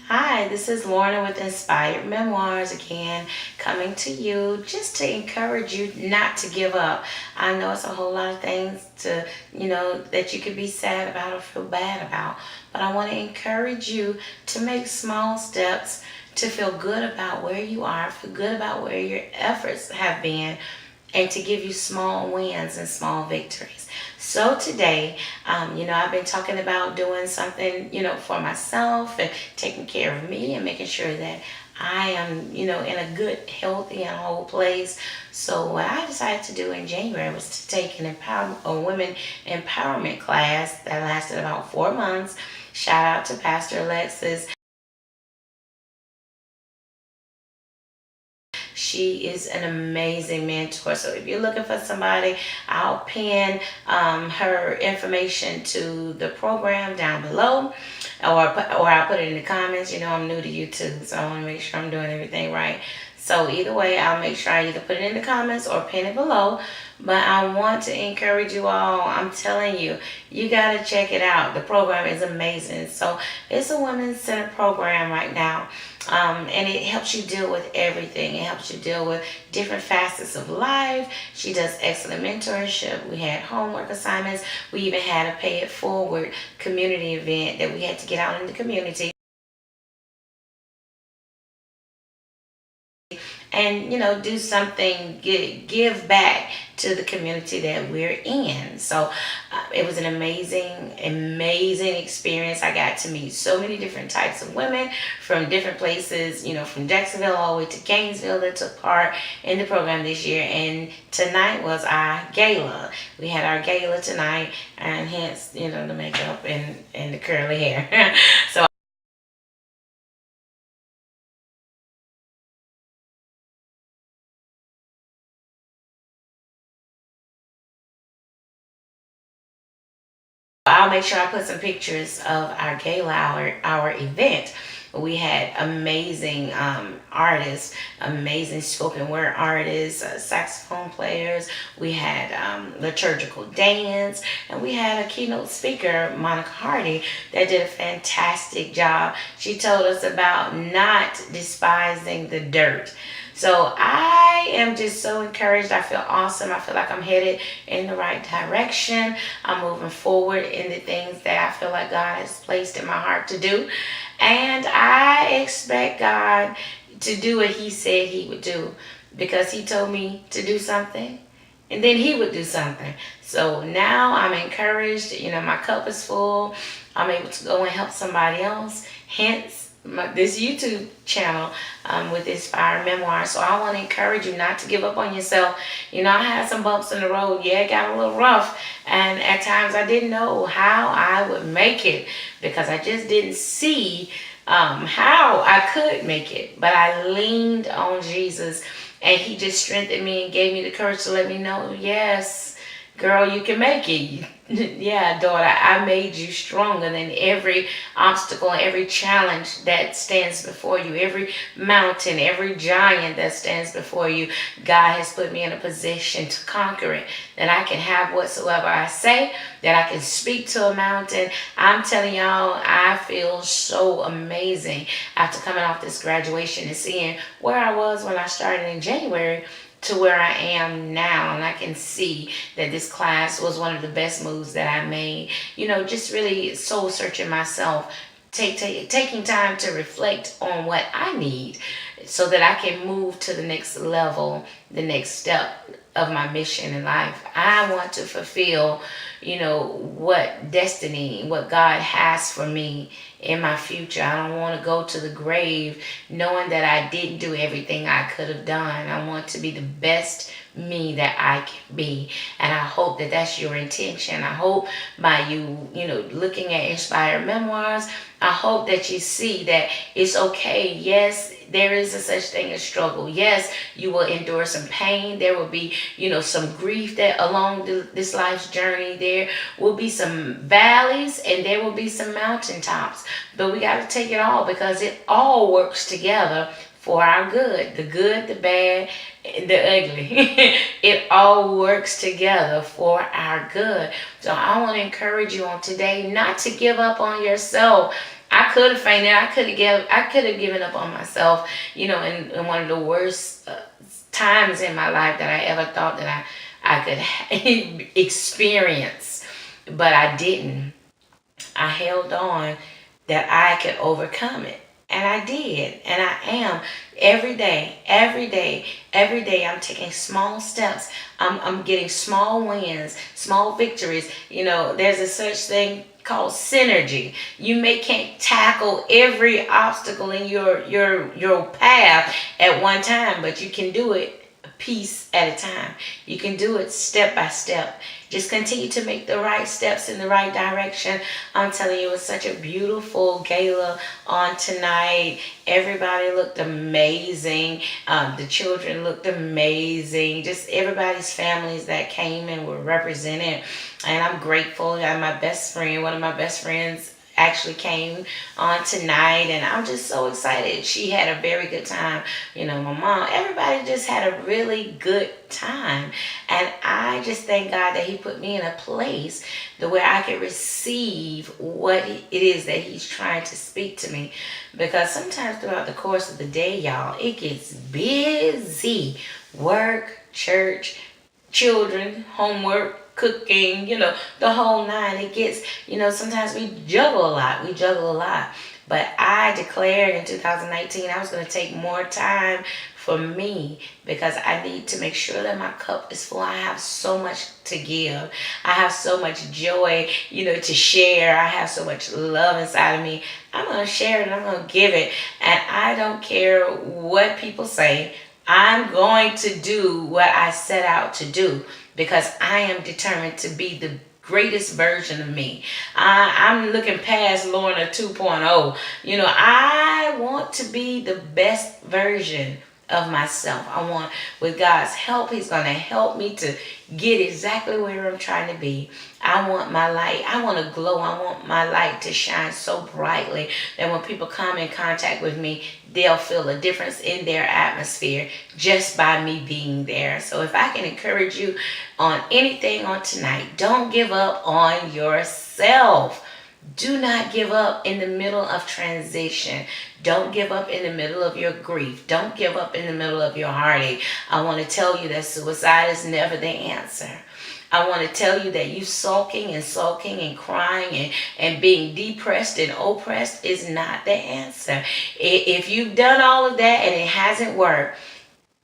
Hi, this is Lorna with Inspired Memoirs again, coming to you just to encourage you not to give up. I know it's a whole lot of things that you could be sad about or feel bad about, but I want to encourage you to make small steps to feel good about where you are, feel good about where your efforts have been, and to give you small wins and small victories. So today, I've been talking about doing something, for myself and taking care of me and making sure that I am, in a good, healthy, and whole place. So what I decided to do in January was to take a women empowerment class that lasted about 4 months. Shout out to Pastor Alexis. She is an amazing mentor. So if you're looking for somebody, I'll pin her information to the program down below, or I'll put it in the comments. I'm new to YouTube, so I want to make sure I'm doing everything right. So either way, I'll make sure I either put it in the comments or pin it below. But I want to encourage you all. I'm telling you, you got to check it out. The program is amazing. So it's a women's center program right now. And it helps you deal with everything. It helps you deal with different facets of life. She does excellent mentorship. We had homework assignments. We even had a pay it forward community event that we had to get out in the community and do something, give back to the community that we're in. So it was an amazing experience. I got to meet so many different types of women from different places, from Jacksonville all the way to Gainesville, that took part in the program this year. And tonight was our gala. We had our gala tonight, and hence the makeup and the curly hair. So I'll make sure I put some pictures of our gala, our event. We had amazing artists, amazing spoken word artists, saxophone players. We had liturgical dance, and we had a keynote speaker, Monica Hardy, that did a fantastic job. She told us about not despising the dirt. So I am just so encouraged. I feel awesome. I feel like I'm headed in the right direction. I'm moving forward in the things that I feel like God has placed in my heart to do. And I expect God to do what He said He would do, because He told me to do something and then He would do something. So now I'm encouraged. My cup is full. I'm able to go and help somebody else. Hence, this YouTube channel with Inspired Memoirs. So I want to encourage you not to give up on yourself. I had some bumps in the road. Yeah, it got a little rough. And at times I didn't know how I would make it, because I just didn't see how I could make it. But I leaned on Jesus, and He just strengthened me and gave me the courage to let me know, yes, girl, you can make it. Yeah, daughter, I made you stronger than every obstacle, every challenge that stands before you, every mountain, every giant that stands before you. God has put me in a position to conquer it, that I can have whatsoever I say, that I can speak to a mountain. I'm telling y'all, I feel so amazing after coming off this graduation and seeing where I was when I started in January to where I am now. And I can see that this class was one of the best moves that I made. Just really soul searching myself, taking time to reflect on what I need so that I can move to the next level, the next step of my mission in life. I want to fulfill, what destiny, what God has for me in my future. I don't want to go to the grave knowing that I didn't do everything I could have done. I want to be the best me that I can be. And I hope that that's your intention. I hope by you, looking at Inspired Memoirs, I hope that you see that it's okay. Yes, there is a such thing as struggle. Yes, you will endure some pain. There will be, some grief that along this life's journey. There will be some valleys and there will be some mountaintops. But we got to take it all, because it all works together for our good. The good, the bad, the ugly. It all works together for our good. So I want to encourage you on today not to give up on yourself. I I could have fainted. I could have given up on myself, in one of the worst times in my life that I ever thought that I could experience. But I didn't. I held on that I could overcome it. And I did. And I am every day I'm taking small steps. I'm getting small wins, small victories. There's a such thing called synergy. You can't tackle every obstacle in your path at one time, but you can do it a piece at a time. You can do it step by step. Just continue to make the right steps in the right direction. I'm telling you, it was such a beautiful gala on tonight. Everybody looked amazing. The children looked amazing. Just everybody's families that came and were represented. And I'm grateful that one of my best friends actually came on tonight, and I'm just so excited. She had a very good time. My mom, everybody just had a really good time. And I just thank God that he put me in a place where I could receive what it is that he's trying to speak to me. Because sometimes throughout the course of the day, y'all, it gets busy. Work, church, children, homework, cooking, the whole nine. It gets, sometimes we juggle a lot. But I declared in 2019 I was going to take more time for me, because I need to make sure that my cup is full. I have so much to give. I have so much joy, to share. I have so much love inside of me. I'm going to share it and I'm going to give it. And I don't care what people say. I'm going to do what I set out to do, because I am determined to be the greatest version of me. I'm looking past Lorna 2.0. I want to be the best version of myself. I want, with God's help, he's going to help me to get exactly where I'm trying to be. I want my light. I want to glow. I want my light to shine so brightly that when people come in contact with me, they'll feel a difference in their atmosphere just by me being there. So if I can encourage you on anything on tonight, don't give up on yourself. Do not give up in the middle of transition. Don't give up in the middle of your grief. Don't give up in the middle of your heartache. I want to tell you that suicide is never the answer. I want to tell you that you sulking and crying and being depressed and oppressed is not the answer. If you've done all of that and it hasn't worked,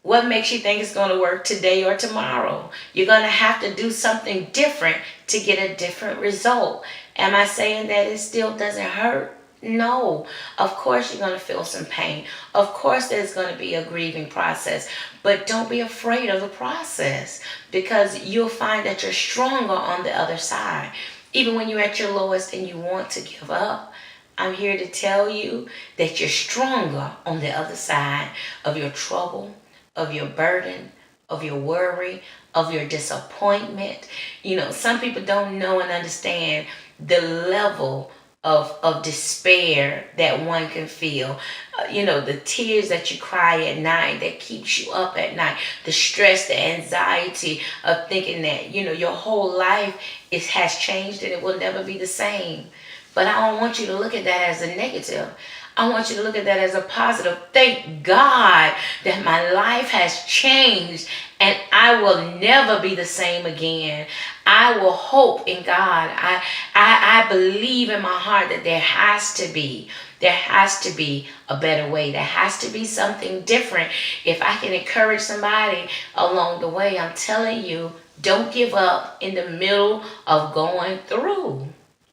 what makes you think it's going to work today or tomorrow? You're going to have to do something different to get a different result. Am I saying that it still doesn't hurt? No. Of course you're going to feel some pain. Of course there's going to be a grieving process. But don't be afraid of the process, because you'll find that you're stronger on the other side. Even when you're at your lowest and you want to give up, I'm here to tell you that you're stronger on the other side of your trouble, of your burden, of your worry, of your disappointment. Some people don't know and understand the level of despair that one can feel. The tears that you cry at night that keeps you up at night. The stress, the anxiety of thinking that, your whole life has changed and it will never be the same. But I don't want you to look at that as a negative. I want you to look at that as a positive. Thank God that my life has changed and I will never be the same again. I will hope in God. I believe in my heart that there has to be a better way. There has to be something different. If I can encourage somebody along the way, I'm telling you, don't give up in the middle of going through.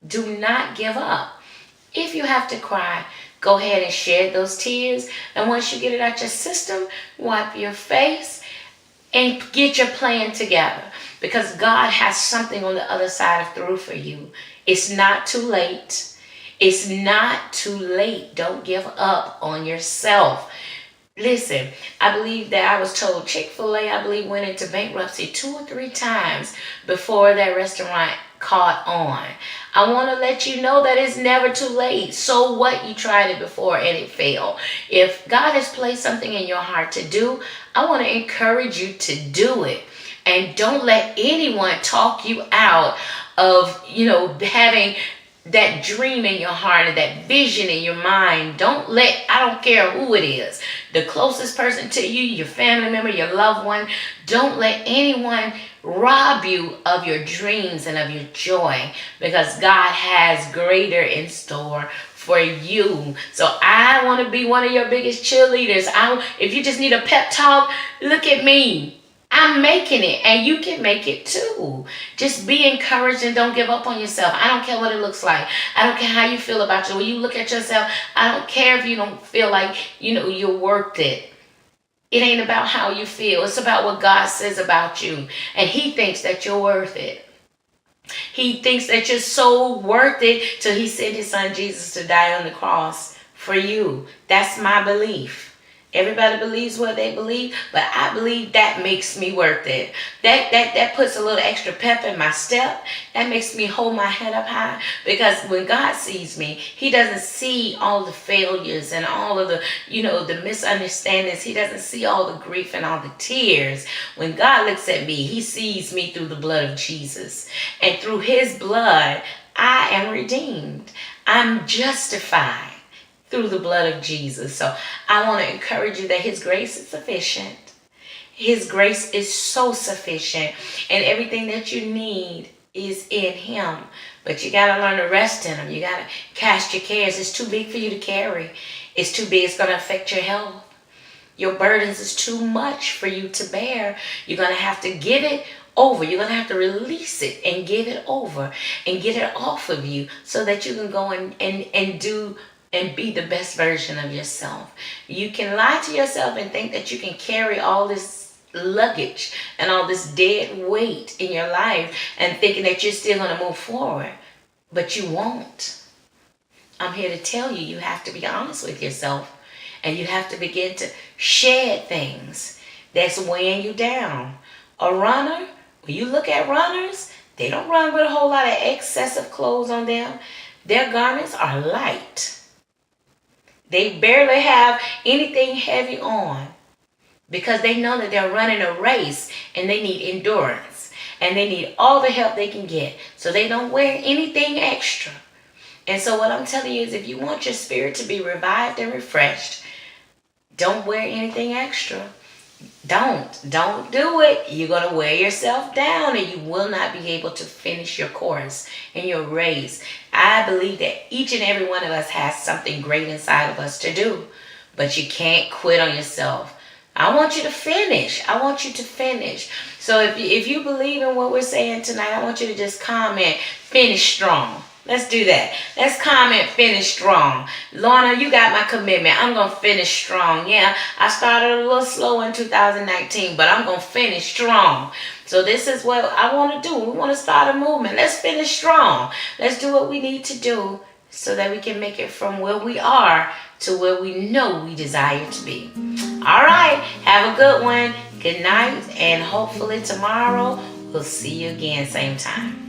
Do not give up. If you have to cry, go ahead and shed those tears. And once you get it out your system, wipe your face and get your plan together. Because God has something on the other side of through for you. It's not too late. It's not too late. Don't give up on yourself. Listen, I believe that I was told Chick-fil-A, I believe, went into bankruptcy 2 or 3 times before that restaurant caught on. I want to let you know that it's never too late. So what? You tried it before and it failed. If God has placed something in your heart to do, I want to encourage you to do it. And don't let anyone talk you out of, having that dream in your heart and that vision in your mind. I don't care who it is, the closest person to you, your family member, your loved one, don't let anyone rob you of your dreams and of your joy, because God has greater in store for you. So I want to be one of your biggest cheerleaders. If you just need a pep talk, look at me. I'm making it, and you can make it too. Just be encouraged and don't give up on yourself. I don't care what it looks like. I don't care how you feel about you. When you look at yourself, I don't care if you don't feel like, you're worth it. It ain't about how you feel. It's about what God says about you. And He thinks that you're worth it. He thinks that you're so worth it till He sent His Son Jesus to die on the cross for you. That's my belief. Everybody believes what they believe, but I believe that makes me worth it. That puts a little extra pep in my step. That makes me hold my head up high, because when God sees me, He doesn't see all the failures and all of the, the misunderstandings. He doesn't see all the grief and all the tears. When God looks at me, He sees me through the blood of Jesus. And through His blood, I am redeemed. I'm justified through the blood of Jesus. So I want to encourage you that His grace is sufficient. His grace is so sufficient, and everything that you need is in Him. But you got to learn to rest in Him. You got to cast your cares. It's too big for you to carry. It's too big. It's going to affect your health. Your burdens is too much for you to bear. You're going to have to give it over. You're going to have to release it and give it over and get it off of you, so that you can go and do and be the best version of yourself. You can lie to yourself and think that you can carry all this luggage and all this dead weight in your life and thinking that you're still going to move forward, but you won't. I'm here to tell you, you have to be honest with yourself, and you have to begin to shed things that's weighing you down. A runner, when you look at runners, they don't run with a whole lot of excessive clothes on them. Their garments are light. They barely have anything heavy on, because they know that they're running a race and they need endurance and they need all the help they can get. So they don't wear anything extra. And so what I'm telling you is, if you want your spirit to be revived and refreshed, don't wear anything extra. Don't do it. You're going to wear yourself down, and you will not be able to finish your course in your race. I believe that each and every one of us has something great inside of us to do, but you can't quit on yourself. I want you to finish. I want you to finish. So if you believe in what we're saying tonight, I want you to just comment, finish strong. Let's do that. Let's comment, finish strong. Lorna, you got my commitment. I'm going to finish strong. Yeah, I started a little slow in 2019, but I'm going to finish strong. So this is what I want to do. We want to start a movement. Let's finish strong. Let's do what we need to do so that we can make it from where we are to where we know we desire to be. All right. Have a good one. Good night. And hopefully tomorrow we'll see you again, same time.